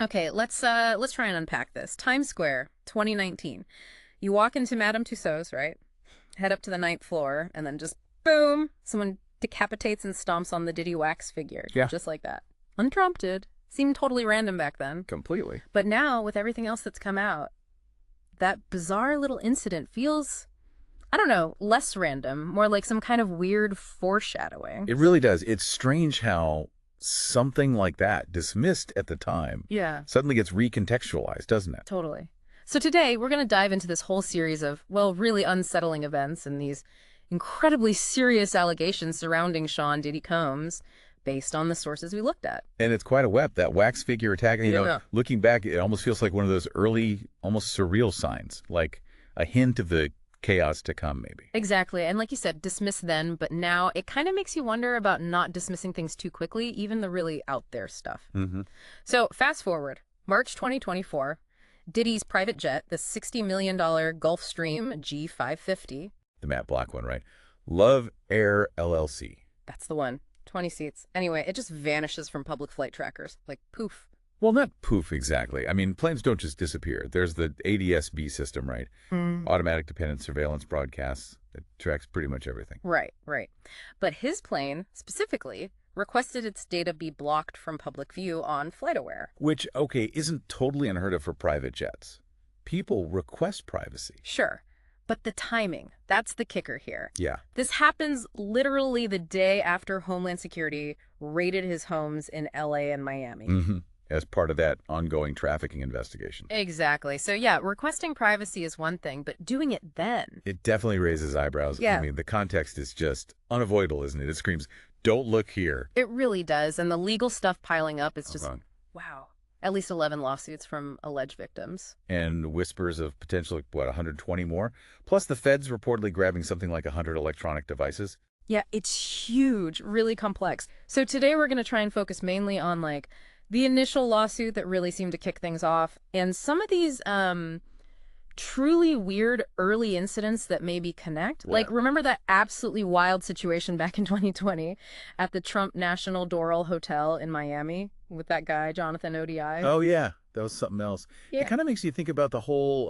Okay, let's try and unpack this. Times Square, 2019. You walk into Madame Tussauds, right? Head up to the ninth floor, and then just boom, someone decapitates and stomps on the Diddy wax figure, Yeah, just like that. Unprompted. Seemed totally random back then. completely. But now, with everything else that's come out, that bizarre little incident feels, I don't know, less random, more like some kind of weird foreshadowing. It really does. It's strange how something like that, dismissed at the time, Yeah, suddenly gets recontextualized, doesn't it? totally. So today, we're going to dive into this whole series of, well, really unsettling events and these incredibly serious allegations surrounding Sean Diddy Combs based on the sources we looked at. And it's quite a web. That wax figure attack, Yeah. looking back, it almost feels like one of those early, almost surreal signs, like a hint of the chaos to come, maybe. Exactly. And like you said, dismiss then, but now it kind of makes you wonder about not dismissing things too quickly, even the really out there stuff. Mm-hmm. So fast forward, March 2024, Diddy's private jet, the $60 million Gulfstream G550, The Matt Block one, right? Love Air LLC. that's the one, 20 seats. Anyway, it just vanishes from public flight trackers, like poof. Well, not poof exactly. I mean, planes don't just disappear. There's the ADS-B system, right? Automatic dependent surveillance broadcasts. It tracks pretty much everything. Right, right. But his plane, specifically, requested its data be blocked from public view on FlightAware. Which, okay, isn't totally unheard of for private jets. People request privacy. Sure. But the timing, that's the kicker here. Yeah. This happens literally the day after Homeland Security raided his homes in LA and Miami. Mm-hmm. As part of that ongoing trafficking investigation. Exactly. So yeah, requesting privacy is one thing, but doing it then. It definitely raises eyebrows. Yeah. I mean, the context is just unavoidable, isn't it? It screams, don't look here. It really does. And the legal stuff piling up is just, Uh-huh. wow. At least 11 lawsuits from alleged victims. And whispers of potentially, 120 more? Plus the feds reportedly grabbing something like 100 electronic devices. Yeah, it's huge, really complex. So today we're going to try and focus mainly on like the initial lawsuit that really seemed to kick things off and some of these truly weird early incidents that maybe connect. Yeah. Like, remember that absolutely wild situation back in 2020 at the Trump National Doral Hotel in Miami with that guy, Jonathan ODI? Oh, yeah. That was something else. Yeah. It kind of makes you think about the whole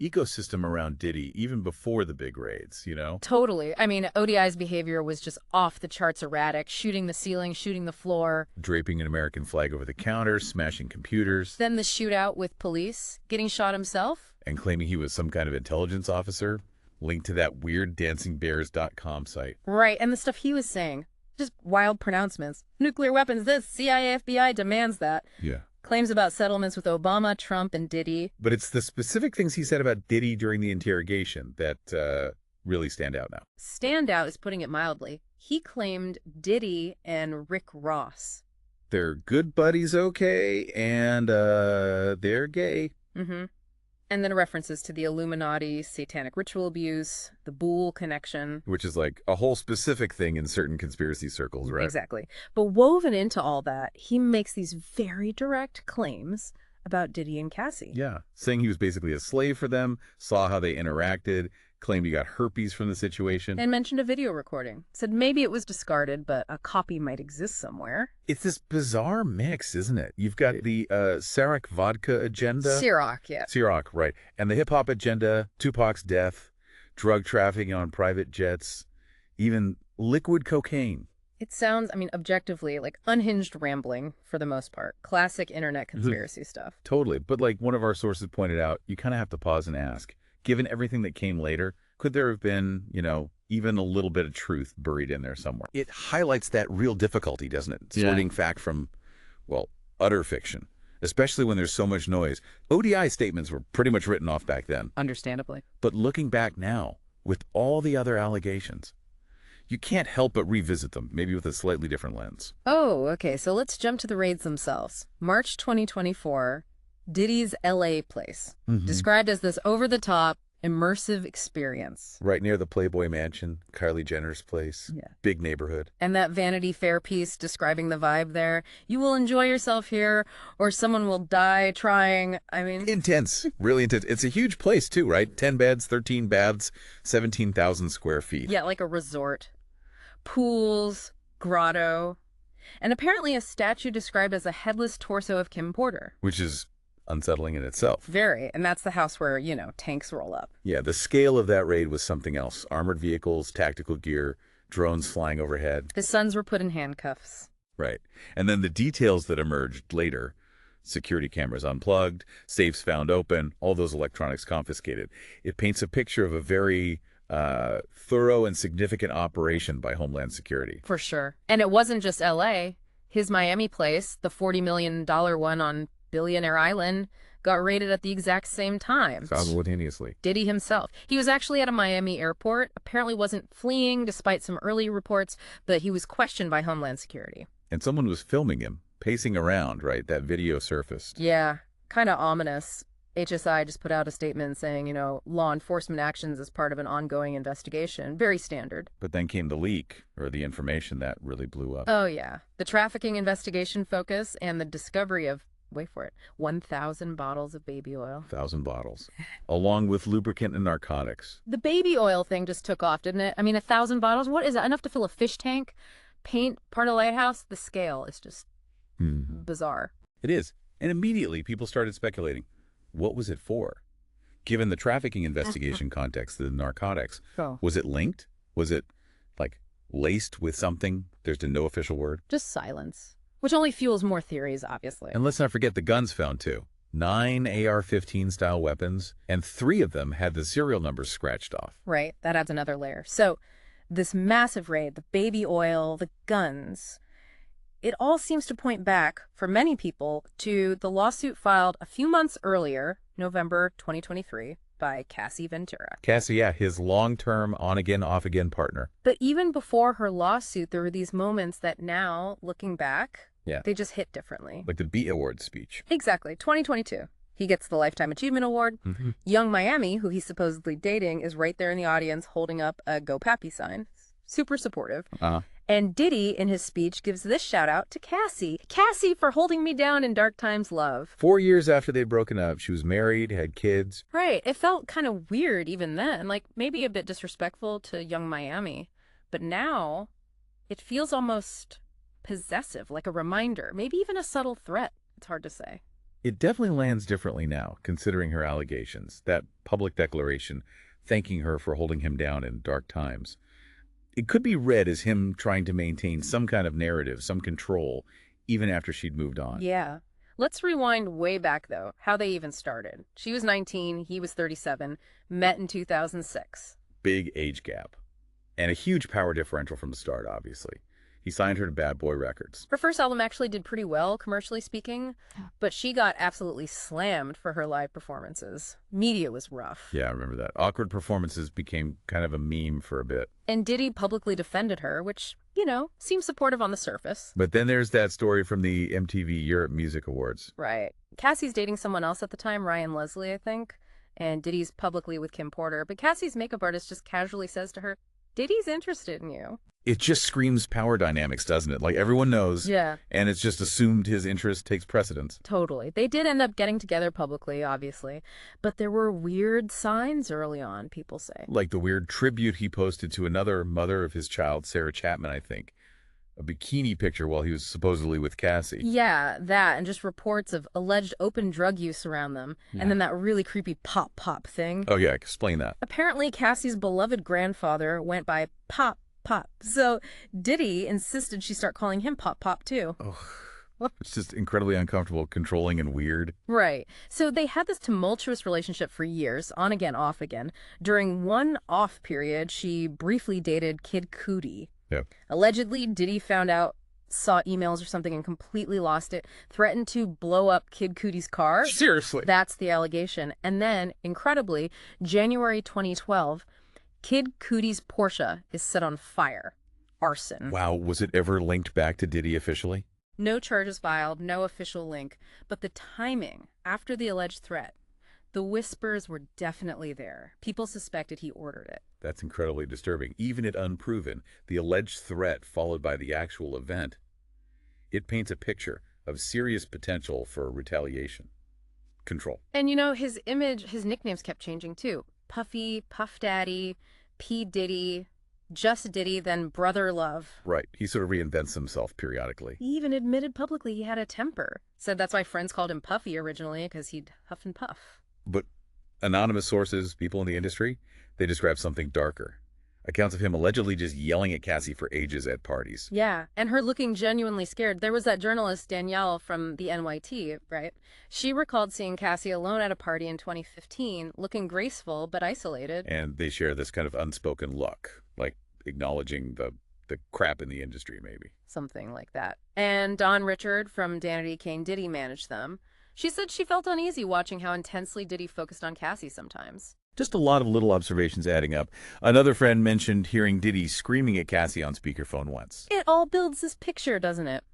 ecosystem around Diddy, even before the big raids, you know? Totally. I mean, ODI's behavior was just off the charts erratic, shooting the ceiling, shooting the floor. Draping an American flag over the counter, smashing computers, Then the shootout with police, getting shot himself. and claiming he was some kind of intelligence officer linked to that weird dancingbears.com site. Right, and the stuff he was saying. Just wild pronouncements. Nuclear weapons this, CIA, FBI demands that. Yeah. Claims about settlements with Obama, Trump, and Diddy. But it's the specific things he said about Diddy during the interrogation that really stand out now. Standout is putting it mildly. He claimed Diddy and Rick Ross. They're good buddies, okay, and they're gay. Mm-hmm. And then references to the Illuminati, satanic ritual abuse, the Boole connection. Which is like a whole specific thing in certain conspiracy circles, right? Exactly. But woven into all that, he makes these very direct claims about Diddy and Cassie. Yeah. Saying he was basically a slave for them, saw how they interacted, claimed he got herpes from the situation. And mentioned a video recording. Said maybe it was discarded, but a copy might exist somewhere. It's this bizarre mix, isn't it? You've got the Ciroc vodka agenda. Ciroc, yeah. Ciroc, right. And the hip-hop agenda, Tupac's death, drug trafficking on private jets, even liquid cocaine. It sounds, I mean, objectively, like unhinged rambling for the most part. Classic internet conspiracy stuff. Totally. But like one of our sources pointed out, you kind of have to pause and ask, given everything that came later, could there have been, even a little bit of truth buried in there somewhere? It highlights that real difficulty, doesn't it? Yeah. Sorting fact from, utter fiction, especially when there's so much noise. ODI statements were pretty much written off back then. Understandably. But looking back now, with all the other allegations, you can't help but revisit them, maybe with a slightly different lens. Oh, okay. So let's jump to the raids themselves. March 2024, Diddy's LA place. Described as this over-the-top, immersive experience. Right near the Playboy Mansion, Kylie Jenner's place. Yeah. Big neighborhood. And that Vanity Fair piece describing the vibe there. You will enjoy yourself here, or someone will die trying. I mean... Intense. Really intense. It's a huge place, too, right? 10 beds, 13 baths, 17,000 square feet. Yeah, like a resort. Pools, grotto. And apparently a statue described as a headless torso of Kim Porter. Which is unsettling in itself. Very. And that's the house where, tanks roll up. Yeah, the scale of that raid was something else. Armored vehicles, tactical gear, drones flying overhead. His sons were put in handcuffs. Right. And then the details that emerged later, security cameras unplugged, safes found open, all those electronics confiscated. It paints a picture of a very thorough and significant operation by Homeland Security. For sure. And it wasn't just L.A. His Miami place, the $40 million one on Billionaire Island, got raided at the exact same time. Simultaneously. Diddy himself. He was actually at a Miami airport, apparently wasn't fleeing despite some early reports, but he was questioned by Homeland Security. And someone was filming him, pacing around, right? That video surfaced. Yeah, kind of ominous. HSI just put out a statement saying, law enforcement actions as part of an ongoing investigation. Very standard. But then came the leak, or the information that really blew up. Oh, yeah. The trafficking investigation focus and the discovery of, wait for it, 1,000 bottles of baby oil. 1,000 bottles, along with lubricant and narcotics. The baby oil thing just took off, didn't it? I mean, 1,000 bottles? What is that? Enough to fill a fish tank? Paint part of a lighthouse? The scale is just bizarre. It is. And immediately people started speculating. What was it for? Given the trafficking investigation context, the narcotics, was it linked? Was it, laced with something? There's no official word. Just silence, which only fuels more theories, obviously. And let's not forget the guns found, too. 9 AR-15 style weapons, and 3 of them had the serial numbers scratched off. Right. That adds another layer. So this massive raid, the baby oil, the guns, it all seems to point back, for many people, to the lawsuit filed a few months earlier, November 2023, by Cassie Ventura. Cassie, yeah, his long-term on-again, off-again partner. But even before her lawsuit, there were these moments that now, looking back, they just hit differently. Like the B Award speech. Exactly. 2022. He gets the Lifetime Achievement Award. Young Miami, who he's supposedly dating, is right there in the audience holding up a Go Pappy sign. Super supportive. And Diddy, in his speech, gives this shout out to Cassie. Cassie for holding me down in dark times, love. 4 years after they'd broken up, she was married, had kids. Right. It felt kind of weird even then, maybe a bit disrespectful to Young Miami. But now, it feels almost possessive, like a reminder, maybe even a subtle threat. It's hard to say. It definitely lands differently now, considering her allegations. That public declaration thanking her for holding him down in dark times. It could be read as him trying to maintain some kind of narrative, some control, even after she'd moved on. Yeah. Let's rewind way back, though, how they even started. She was 19, he was 37, met in 2006. Big age gap. And a huge power differential from the start, obviously. He signed her to Bad Boy Records. Her first album actually did pretty well, commercially speaking, but she got absolutely slammed for her live performances. Media was rough. Yeah, I remember that. Awkward performances became kind of a meme for a bit. And Diddy publicly defended her, which, seems supportive on the surface. But then there's that story from the MTV Europe Music Awards. Right. Cassie's dating someone else at the time, Ryan Leslie, I think, and Diddy's publicly with Kim Porter. But Cassie's makeup artist just casually says to her, Diddy's interested in you. It just screams power dynamics, doesn't it? Like everyone knows. Yeah. And it's just assumed his interest takes precedence. Totally. They did end up getting together publicly, obviously. But there were weird signs early on, people say. Like the weird tribute he posted to another mother of his child, Sarah Chapman, I think. A bikini picture while he was supposedly with Cassie. Yeah, that, and just reports of alleged open drug use around them. Yeah. And then that really creepy pop thing. Oh, yeah, explain that. Apparently, Cassie's beloved grandfather went by Pop. So Diddy insisted she start calling him Pop too. Oh, it's just incredibly uncomfortable, controlling, and weird. Right. So they had this tumultuous relationship for years, on again, off again. During one off period, she briefly dated Kid Cudi. Yeah. Allegedly, Diddy found out, saw emails or something and completely lost it, threatened to blow up Kid Cudi's car. Seriously? That's the allegation. And then, incredibly, January 2012, Kid Cudi's Porsche is set on fire. Arson. Wow, was it ever linked back to Diddy officially? No charges filed, no official link. But the timing, after the alleged threat, the whispers were definitely there. People suspected he ordered it. That's incredibly disturbing. Even if unproven, the alleged threat followed by the actual event, it paints a picture of serious potential for retaliation. Control. And his image, his nicknames kept changing too. Puffy, Puff Daddy, P. Diddy, Just Diddy, then Brother Love. Right. He sort of reinvents himself periodically. He even admitted publicly he had a temper. Said that's why friends called him Puffy originally, because he'd huff and puff. But anonymous sources, people in the industry, they describe something darker. Accounts of him allegedly just yelling at Cassie for ages at parties. Yeah, and her looking genuinely scared. There was that journalist, Danielle, from the NYT, right? She recalled seeing Cassie alone at a party in 2015, looking graceful but isolated. And they share this kind of unspoken look, like acknowledging the crap in the industry, maybe. Something like that. And Dawn Richard from Danity Kane Diddy managed them. She said she felt uneasy watching how intensely Diddy focused on Cassie sometimes. Just a lot of little observations adding up. Another friend mentioned hearing Diddy screaming at Cassie on speakerphone once. It all builds this picture, doesn't it?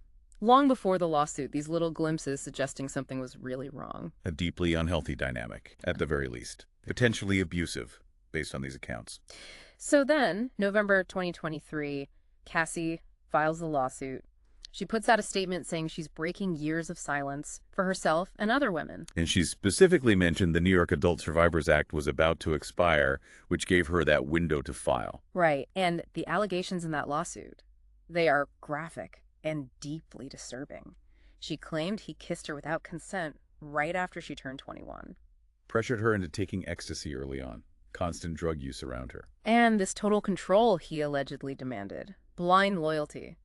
Long before the lawsuit, these little glimpses suggesting something was really wrong. A deeply unhealthy dynamic, at the very least. Potentially abusive, based on these accounts. So then, November 2023, Cassie files the lawsuit. She puts out a statement saying she's breaking years of silence for herself and other women. And she specifically mentioned the New York Adult Survivors Act was about to expire, which gave her that window to file. Right, and the allegations in that lawsuit, they are graphic and deeply disturbing. She claimed he kissed her without consent right after she turned 21. Pressured her into taking ecstasy early on. Constant drug use around her. And this total control he allegedly demanded. Blind loyalty.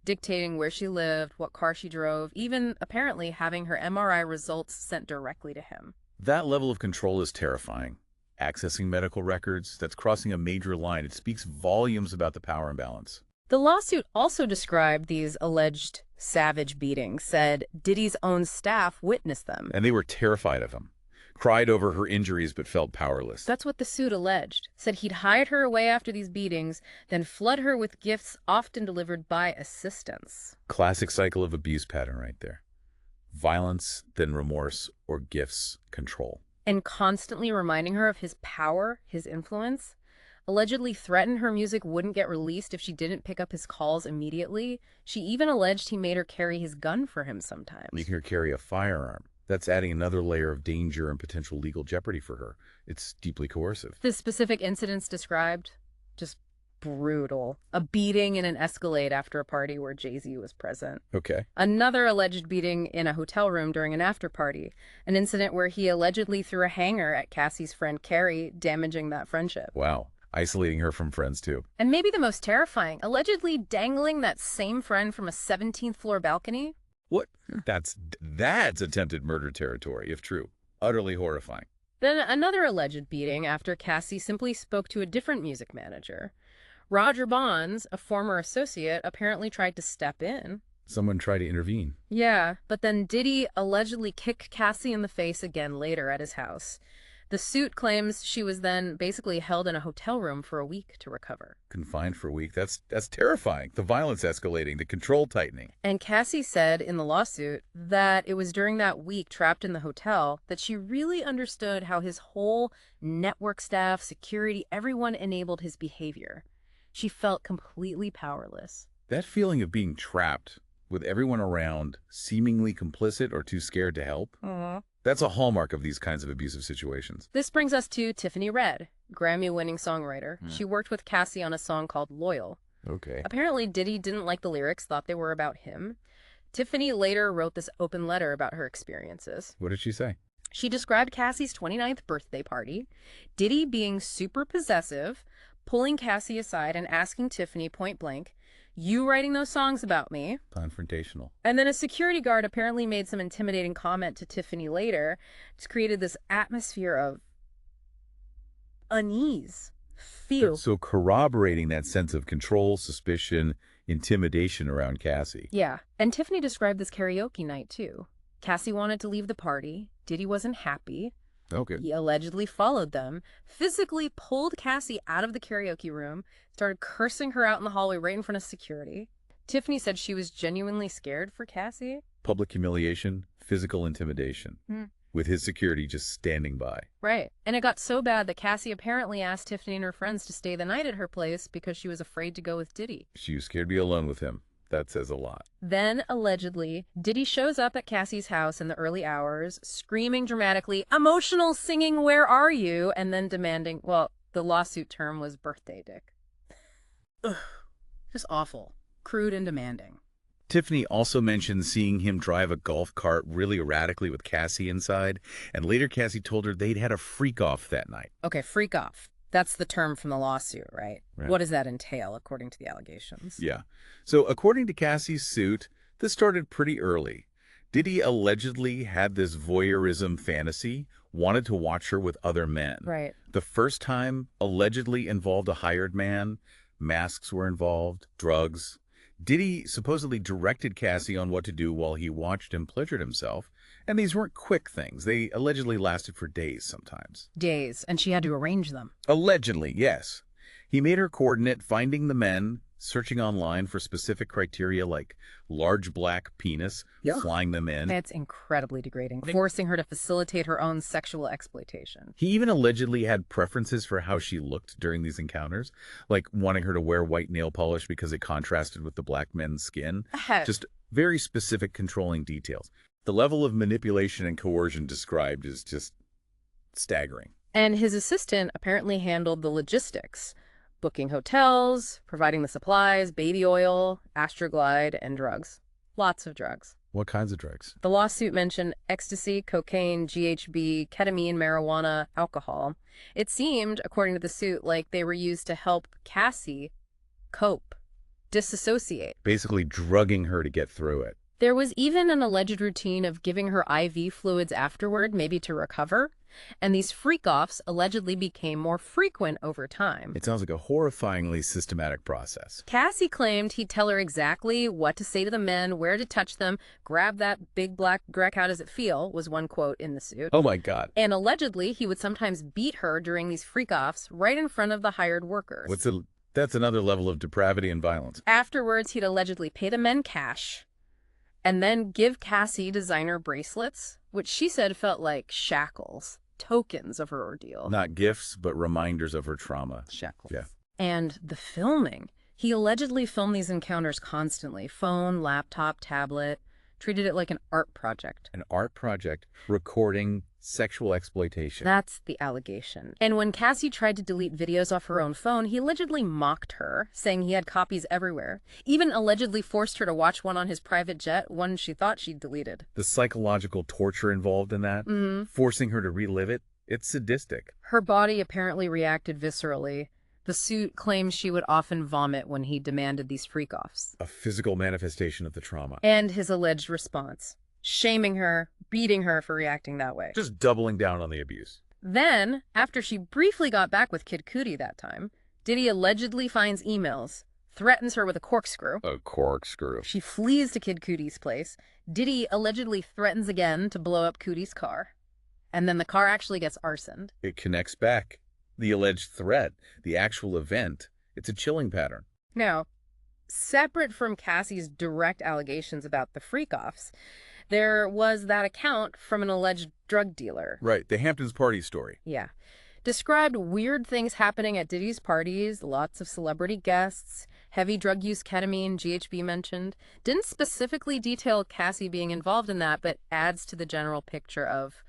Dictating where she lived, what car she drove, even apparently having her MRI results sent directly to him. That level of control is terrifying. Accessing medical records, that's crossing a major line. It speaks volumes about the power imbalance. The lawsuit also described these alleged savage beatings, said Diddy's own staff witnessed them. And they were terrified of him. Cried over her injuries but felt powerless. That's what the suit alleged. Said he'd hide her away after these beatings, then flood her with gifts often delivered by assistants. Classic cycle of abuse pattern right there. Violence, then remorse, or gifts, control. And constantly reminding her of his power, his influence. Allegedly threatened her music wouldn't get released if she didn't pick up his calls immediately. She even alleged he made her carry his gun for him sometimes. Making her carry a firearm. That's adding another layer of danger and potential legal jeopardy for her. It's deeply coercive. The specific incidents described, just brutal. A beating in an Escalade after a party where Jay-Z was present. Okay. Another alleged beating in a hotel room during an after-party. An incident where he allegedly threw a hanger at Cassie's friend Carrie, damaging that friendship. Wow. Isolating her from friends, too. And maybe the most terrifying, allegedly dangling that same friend from a 17th floor balcony. What? That's attempted murder territory, if true. Utterly horrifying. Then another alleged beating after Cassie simply spoke to a different music manager. Roger Bonds, a former associate, apparently tried to step in. Someone tried to intervene. Yeah, but then Diddy allegedly kicked Cassie in the face again later at his house. The suit claims she was then basically held in a hotel room for a week to recover. Confined for a week. That's terrifying. The violence escalating, the control tightening. And Cassie said in the lawsuit that it was during that week trapped in the hotel that she really understood how his whole network staff, security, everyone enabled his behavior. She felt completely powerless. That feeling of being trapped with everyone around seemingly complicit or too scared to help, that's a hallmark of these kinds of abusive situations. This brings us to Tiffany Red, Grammy-winning songwriter. She worked with Cassie on a song called Loyal. Okay. Apparently, Diddy didn't like the lyrics, thought they were about him. Tiffany later wrote this open letter about her experiences. What did she say? She described Cassie's 29th birthday party, Diddy being super possessive, pulling Cassie aside and asking Tiffany point blank, "You writing those songs about me?" Confrontational. And then a security guard apparently made some intimidating comment to Tiffany later. It's created this atmosphere of unease, fear. So corroborating that sense of control, suspicion, intimidation around Cassie. Yeah, and Tiffany described this karaoke night too. Cassie wanted to leave the party. Diddy wasn't happy. Okay. He allegedly followed them, physically pulled Cassie out of the karaoke room, started cursing her out in the hallway right in front of security. Tiffany said she was genuinely scared for Cassie. Public humiliation, physical intimidation, with his security just standing by. Right. And it got so bad that Cassie apparently asked Tiffany and her friends to stay the night at her place because she was afraid to go with Diddy. She was scared to be alone with him. That says a lot. Then, allegedly, Diddy shows up at Cassie's house in the early hours, screaming dramatically, emotional singing, "Where are you?" and then demanding, well, the lawsuit term was birthday dick. Ugh, just awful. Crude and demanding. Tiffany also mentioned seeing him drive a golf cart really erratically with Cassie inside, and later Cassie told her they'd had a freak-off that night. Okay, freak off. That's the term from the lawsuit, right? Right. What does that entail, according to the allegations? Yeah. So according to Cassie's suit, this started pretty early. Diddy allegedly had this voyeurism fantasy, wanted to watch her with other men. Right. The first time allegedly involved a hired man. Masks were involved, drugs. Diddy supposedly directed Cassie on what to do while he watched and pleasured himself. And these weren't quick things. They allegedly lasted for days sometimes. Days, and she had to arrange them. Allegedly, yes. He made her coordinate finding the men, searching online for specific criteria like large black penis, flying them in. It's incredibly degrading, forcing her to facilitate her own sexual exploitation. He even allegedly had preferences for how she looked during these encounters, like wanting her to wear white nail polish because it contrasted with the black men's skin. Just very specific controlling details. The level of manipulation and coercion described is just staggering. And his assistant apparently handled the logistics, booking hotels, providing the supplies, baby oil, Astroglide, and drugs. Lots of drugs. What kinds of drugs? The lawsuit mentioned ecstasy, cocaine, GHB, ketamine, marijuana, alcohol. It seemed, according to the suit, like they were used to help Cassie cope, disassociate. Basically drugging her to get through it. There was even an alleged routine of giving her IV fluids afterward, maybe to recover, and these freak-offs allegedly became more frequent over time. It sounds like a horrifyingly systematic process. Cassie claimed he'd tell her exactly what to say to the men, where to touch them, grab that big black Greg, how does it feel, was one quote in the suit. Oh my God. And allegedly, he would sometimes beat her during these freak-offs right in front of the hired workers. That's another level of depravity and violence. Afterwards, he'd allegedly pay the men cash and then give Cassie designer bracelets, which she said felt like shackles, tokens of her ordeal. Not gifts, but reminders of her trauma. Shackles. Yeah. And the filming. He allegedly filmed these encounters constantly. Phone, laptop, tablet. Treated it like an art project. An art project recording sexual exploitation. That's the allegation. And when Cassie tried to delete videos off her own phone, he allegedly mocked her, saying he had copies everywhere. Even allegedly forced her to watch one on his private jet, one she thought she'd deleted. The psychological torture involved in that, forcing her to relive it, it's sadistic. Her body apparently reacted viscerally. The suit claims she would often vomit when he demanded these freak-offs. A physical manifestation of the trauma. And his alleged response. Shaming her, beating her for reacting that way. Just doubling down on the abuse. Then, after she briefly got back with Kid Cudi that time, Diddy allegedly finds emails, threatens her with a corkscrew. A corkscrew. She flees to Kid Cudi's place. Diddy allegedly threatens again to blow up Cudi's car. And then the car actually gets arsoned. It connects back. The alleged threat, the actual event, it's a chilling pattern. Now, separate from Cassie's direct allegations about the freak-offs, there was that account from an alleged drug dealer. Right, the Hamptons party story. Yeah. Described weird things happening at Diddy's parties, lots of celebrity guests, heavy drug use, ketamine, GHB mentioned. Didn't specifically detail Cassie being involved in that, but adds to the general picture of,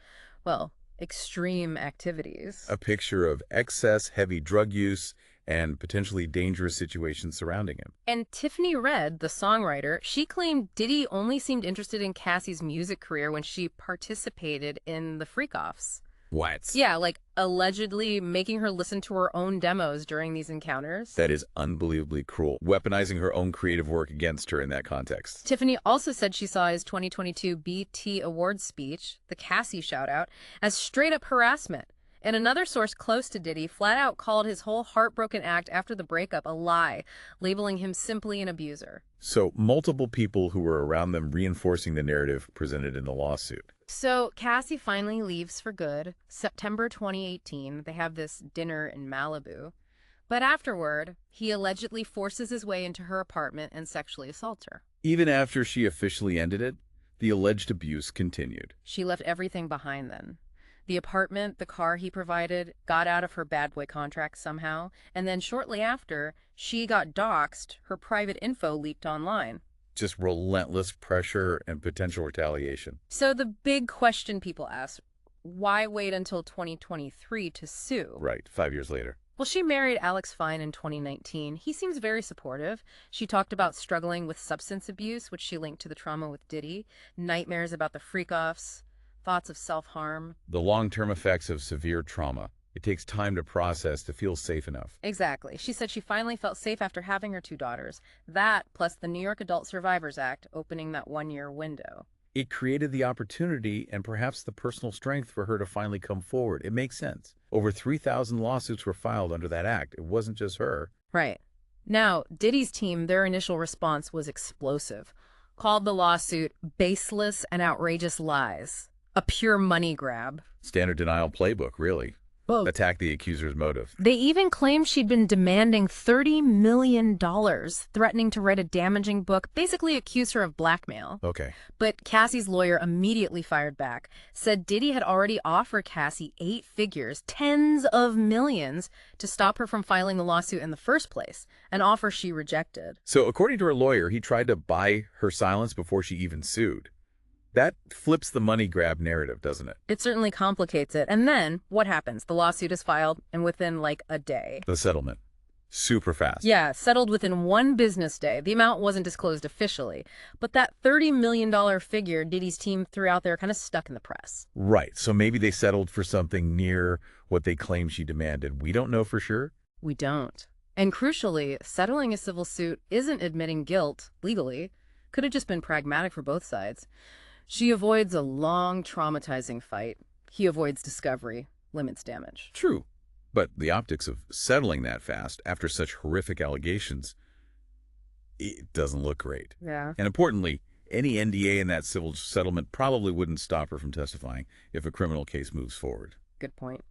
well, extreme activities. A picture of excess, heavy drug use, and potentially dangerous situations surrounding him. And Tiffany Red, the songwriter, she claimed Diddy only seemed interested in Cassie's music career when she participated in the freak-offs. What? Yeah, like allegedly making her listen to her own demos during these encounters. That is unbelievably cruel. Weaponizing her own creative work against her in that context. Tiffany also said she saw his 2022 BT Awards speech, the Cassie shout-out, as straight-up harassment. And another source close to Diddy flat out called his whole heartbroken act after the breakup a lie, labeling him simply an abuser. So multiple people who were around them reinforcing the narrative presented in the lawsuit. So Cassie finally leaves for good. September 2018, they have this dinner in Malibu. But afterward, he allegedly forces his way into her apartment and sexually assaults her. Even after she officially ended it, the alleged abuse continued. She left everything behind then. The apartment, the car he provided, got out of her bad boy contract somehow, and then shortly after, she got doxxed, her private info leaked online. Just relentless pressure and potential retaliation. So the big question people ask, why wait until 2023 to sue? Right, 5 years later. Well, she married Alex Fine in 2019. He seems very supportive. She talked about struggling with substance abuse, which she linked to the trauma with Diddy, nightmares about the freak-offs, thoughts of self-harm. The long-term effects of severe trauma. It takes time to process to feel safe enough. Exactly. She said she finally felt safe after having her two daughters. That, plus the New York Adult Survivors Act, opening that one-year window. It created the opportunity and perhaps the personal strength for her to finally come forward. It makes sense. Over 3,000 lawsuits were filed under that act. It wasn't just her. Right. Now, Diddy's team, their initial response was explosive. Called the lawsuit baseless and outrageous lies. A pure money grab. Standard denial playbook, really. Both. Attack the accuser's motive. They even claimed she'd been demanding $30 million, threatening to write a damaging book, basically accused her of blackmail. Okay. But Cassie's lawyer immediately fired back, said Diddy had already offered Cassie 8 figures, tens of millions, to stop her from filing the lawsuit in the first place, an offer she rejected. So according to her lawyer, he tried to buy her silence before she even sued. That flips the money grab narrative, doesn't it? It certainly complicates it. And then, what happens? The lawsuit is filed, and within, like, a day. The settlement. Super fast. Yeah, settled within 1 business day. The amount wasn't disclosed officially. But that $30 million figure Diddy's team threw out there kind of stuck in the press. Right. So maybe they settled for something near what they claim she demanded. We don't know for sure. We don't. And crucially, settling a civil suit isn't admitting guilt, legally. Could have just been pragmatic for both sides. She avoids a long, traumatizing fight. He avoids discovery, limits damage. True. But the optics of settling that fast after such horrific allegations, it doesn't look great. Yeah. And importantly, any NDA in that civil settlement probably wouldn't stop her from testifying if a criminal case moves forward. Good point.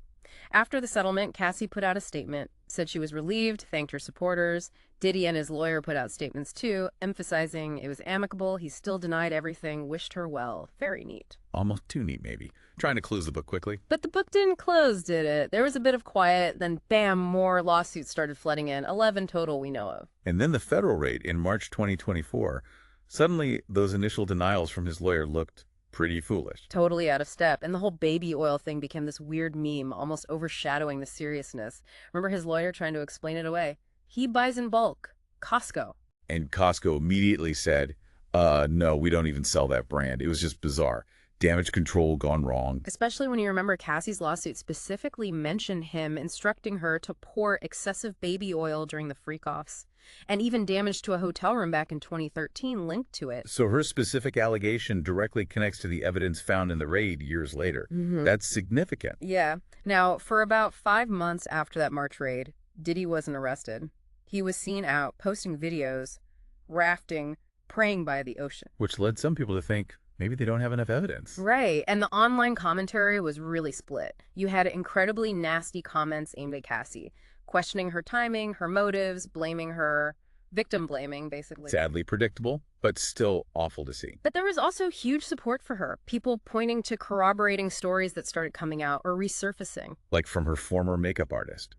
After the settlement, Cassie put out a statement, said she was relieved, thanked her supporters. Diddy and his lawyer put out statements too, emphasizing it was amicable, he still denied everything, wished her well. Very neat. Almost too neat, maybe. Trying to close the book quickly. But the book didn't close, did it? There was a bit of quiet, then bam, more lawsuits started flooding in, 11 total we know of. And then the federal raid in March 2024. Suddenly, those initial denials from his lawyer looked pretty foolish. Totally out of step. And the whole baby oil thing became this weird meme, almost overshadowing the seriousness. Remember his lawyer trying to explain it away? He buys in bulk. Costco. And Costco immediately said, no, we don't even sell that brand. It was just bizarre. Damage control gone wrong. Especially when you remember Cassie's lawsuit specifically mentioned him instructing her to pour excessive baby oil during the freak-offs. And even damage to a hotel room back in 2013 linked to it. So her specific allegation directly connects to the evidence found in the raid years later. That's significant. Yeah. Now, for about 5 months after that March raid, Diddy wasn't arrested. He was seen out posting videos, rafting, praying by the ocean. Which led some people to think maybe they don't have enough evidence. Right. And the online commentary was really split. You had incredibly nasty comments aimed at Cassie, questioning her timing, her motives, blaming her, victim blaming, basically. Sadly predictable, but still awful to see. But there was also huge support for her, people pointing to corroborating stories that started coming out or resurfacing. Like from her former makeup artist,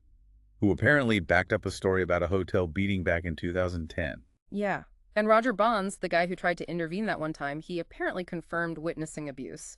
who apparently backed up a story about a hotel beating back in 2010. Yeah. And Roger Bonds, the guy who tried to intervene that one time, he apparently confirmed witnessing abuse.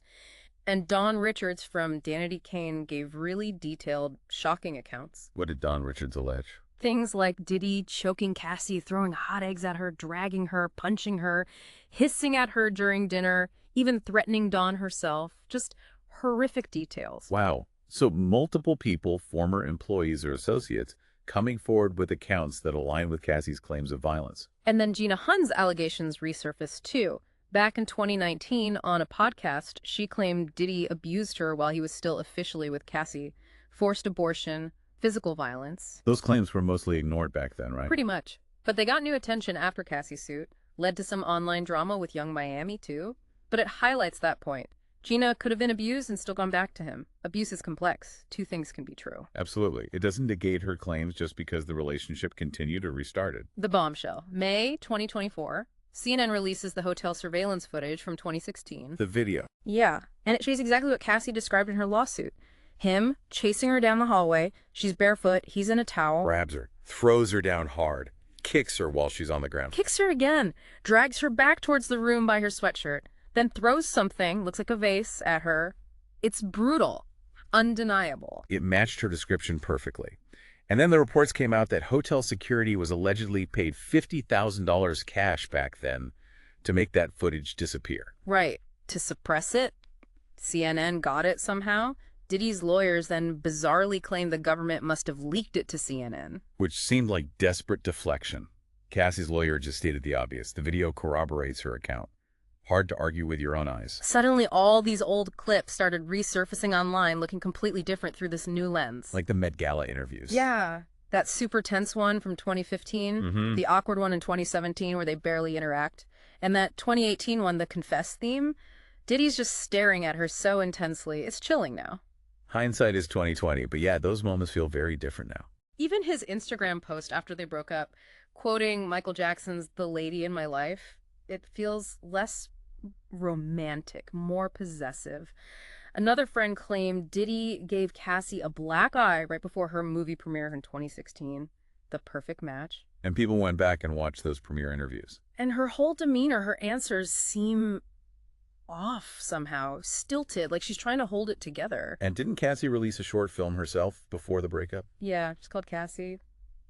And Don Richards from Danity Kane gave really detailed, shocking accounts. What did Don Richards allege? Things like Diddy choking Cassie, throwing hot eggs at her, dragging her, punching her, hissing at her during dinner, even threatening Dawn herself. Just horrific details. Wow. So multiple people, former employees or associates, coming forward with accounts that align with Cassie's claims of violence. And then Gina Hunn's allegations resurfaced too. Back in 2019, on a podcast, she claimed Diddy abused her while he was still officially with Cassie. Forced abortion, physical violence. Those claims were mostly ignored back then, right? Pretty much. But they got new attention after Cassie's suit. Led to some online drama with Young Miami, too. But it highlights that point. Gina could have been abused and still gone back to him. Abuse is complex. 2 things can be true. Absolutely. It doesn't negate her claims just because the relationship continued or restarted. The bombshell. May 2024. CNN releases the hotel surveillance footage from 2016. The video. Yeah, and it shows exactly what Cassie described in her lawsuit. Him chasing her down the hallway. She's barefoot. He's in a towel. Grabs her, throws her down hard, kicks her while she's on the ground. Kicks her again. Drags her back towards the room by her sweatshirt. Then throws something, looks like a vase, at her. It's brutal. Undeniable. It matched her description perfectly. And then the reports came out that hotel security was allegedly paid $50,000 cash back then to make that footage disappear. Right. To suppress it, CNN got it somehow. Diddy's lawyers then bizarrely claimed the government must have leaked it to CNN. Which seemed like desperate deflection. Cassie's lawyer just stated the obvious. The video corroborates her account. Hard to argue with your own eyes. Suddenly, all these old clips started resurfacing online looking completely different through this new lens. Like the Met Gala interviews. Yeah. That super tense one from 2015, the awkward one in 2017 where they barely interact, and that 2018 one, the confess theme. Diddy's just staring at her so intensely. It's chilling now. Hindsight is 2020, but yeah, those moments feel very different now. Even his Instagram post after they broke up, quoting Michael Jackson's "The Lady in My Life," it feels less romantic, more possessive. Another friend claimed Diddy gave Cassie a black eye right before her movie premiere in 2016. The perfect match. And people went back and watched those premiere interviews. And her whole demeanor, her answers seem off somehow, stilted, like she's trying to hold it together. And didn't Cassie release a short film herself before the breakup? Yeah, it's called Cassie.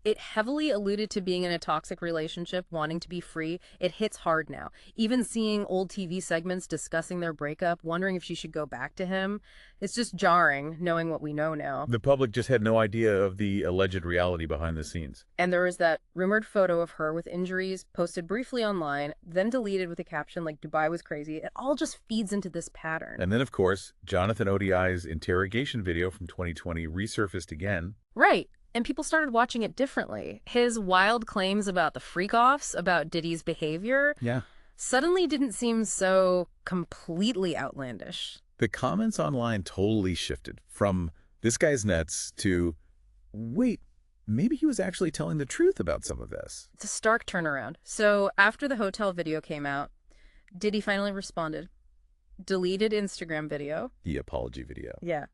It heavily alluded to being in a toxic relationship, wanting to be free. It hits hard now. Even seeing old TV segments discussing their breakup, wondering if she should go back to him, it's just jarring, knowing what we know now. The public just had no idea of the alleged reality behind the scenes. And there was that rumored photo of her with injuries, posted briefly online, then deleted with a caption like Dubai was crazy. It all just feeds into this pattern. And then, of course, Jonathan ODI's interrogation video from 2020 resurfaced again. Right. And people started watching it differently. His wild claims about the freak-offs, about Diddy's behavior, suddenly didn't seem so completely outlandish. The comments online totally shifted from, this guy's nuts, to, wait, maybe he was actually telling the truth about some of this. It's a stark turnaround. So after the hotel video came out, Diddy finally responded. Deleted Instagram video. The apology video. Yeah.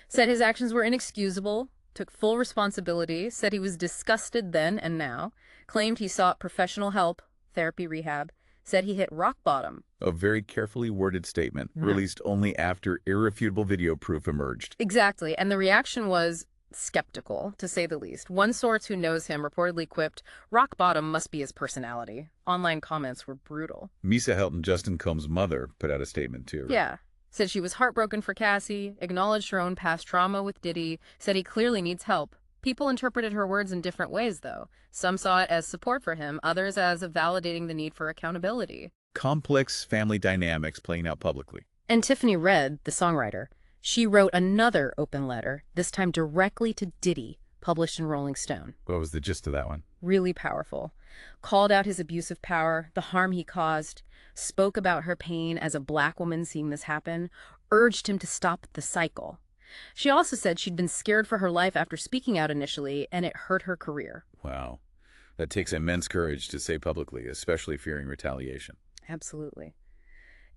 Said his actions were inexcusable, took full responsibility, said he was disgusted then and now, claimed he sought professional help, therapy, rehab, said he hit rock bottom. A very carefully worded statement, released only after irrefutable video proof emerged. Exactly, and the reaction was skeptical, to say the least. One source who knows him reportedly quipped, rock bottom must be his personality. Online comments were brutal. Misa Helton, Justin Combs' mother, put out a statement too. Yeah. Said she was heartbroken for Cassie, acknowledged her own past trauma with Diddy, said he clearly needs help. People interpreted her words in different ways, though. Some saw it as support for him, others as validating the need for accountability. Complex family dynamics playing out publicly. And Tiffany Red, the songwriter, she wrote another open letter, this time directly to Diddy, published in Rolling Stone. What was the gist of that one? Really powerful. Called out his abuse of power, the harm he caused, spoke about her pain as a black woman seeing this happen, urged him to stop the cycle. She also said she'd been scared for her life after speaking out initially, and it hurt her career. Wow. That takes immense courage to say publicly, especially fearing retaliation. Absolutely.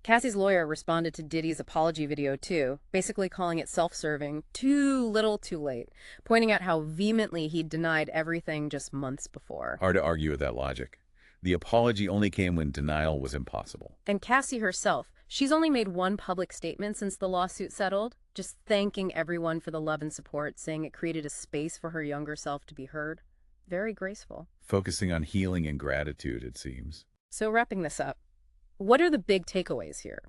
Cassie's lawyer responded to Diddy's apology video too, basically calling it self-serving, too little too late, pointing out how vehemently he'd denied everything just months before. Hard to argue with that logic. The apology only came when denial was impossible. And Cassie herself, she's only made one public statement since the lawsuit settled, just thanking everyone for the love and support, saying it created a space for her younger self to be heard. Very graceful. Focusing on healing and gratitude, it seems. So wrapping this up, what are the big takeaways here?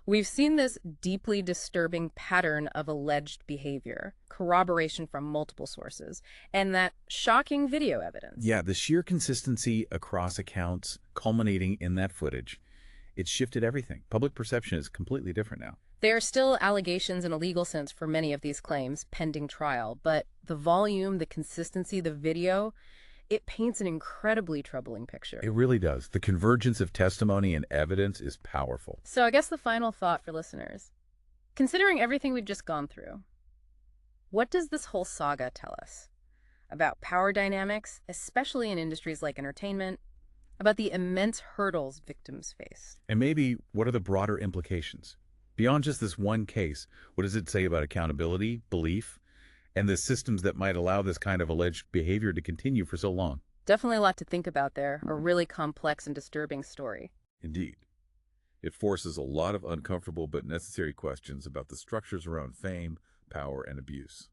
We've seen this deeply disturbing pattern of alleged behavior, corroboration from multiple sources, and that shocking video evidence. Yeah, the sheer consistency across accounts culminating in that footage, it shifted everything. Public perception is completely different now. There are still allegations in a legal sense for many of these claims pending trial, but the volume, the consistency, the video, it paints an incredibly troubling picture. It really does. The convergence of testimony and evidence is powerful. So I guess the final thought for listeners, considering everything we've just gone through, what does this whole saga tell us about power dynamics, especially in industries like entertainment, about the immense hurdles victims face? And maybe what are the broader implications? Beyond just this one case, what does it say about accountability, belief, and the systems that might allow this kind of alleged behavior to continue for so long? Definitely a lot to think about there, a really complex and disturbing story. Indeed. It forces a lot of uncomfortable but necessary questions about the structures around fame, power, and abuse.